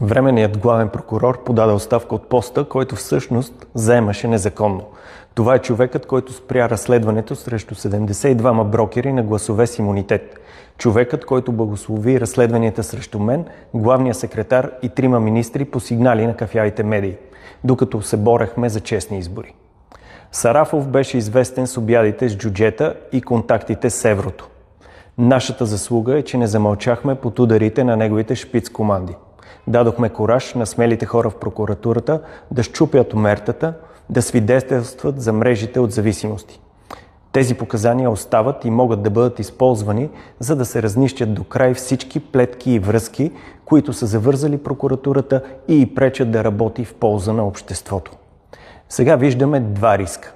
Временният главен прокурор подаде оставка от поста, който всъщност заемаше незаконно. Това е човекът, който спря разследването срещу 72 брокери на гласове с имунитет. Човекът, който благослови разследванията срещу мен, главния секретар и 3 министри по сигнали на кафявите медии, докато се борехме за честни избори. Сарафов беше известен с обядите с джуджета и контактите с еврото. Нашата заслуга е, че не замълчахме под ударите на неговите шпиц команди. Дадохме кураж на смелите хора в прокуратурата да счупят омертата, да свидетелстват за мрежите от зависимости. Тези показания остават и могат да бъдат използвани, за да се разнищят до край всички плетки и връзки, които са завързали прокуратурата и пречат да работи в полза на обществото. Сега виждаме 2 риска.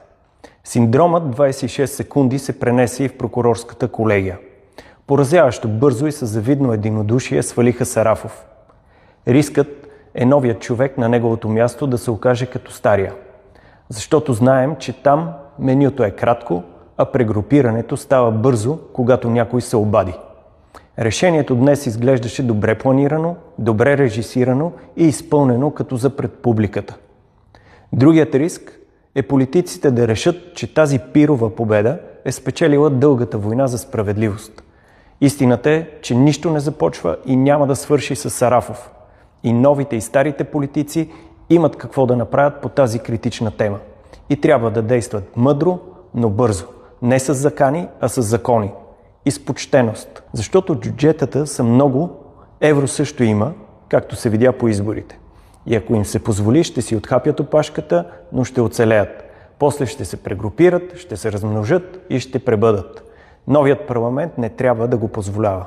Синдромът 26 секунди се пренесе и в прокурорската колегия. Поразяващо бързо и със завидно единодушие свалиха Сарафов. Рискът е новият човек на неговото място да се окаже като стария. Защото знаем, че там менюто е кратко, а прегрупирането става бързо, когато някой се обади. Решението днес изглеждаше добре планирано, добре режисирано и изпълнено като за пред публиката. Другият риск е политиците да решат, че тази пирова победа е спечелила дългата война за справедливост. Истината е, че нищо не започва и няма да свърши с Сарафов. И новите и старите политици имат какво да направят по тази критична тема. И трябва да действат мъдро, но бързо. Не с закани, а с закони. И с почтеност. Защото джуджетата са много, евро също има, както се видя по изборите. И ако им се позволи, ще си отхапят опашката, но ще оцелеят. После ще се прегрупират, ще се размножат и ще пребъдат. Новият парламент не трябва да го позволява.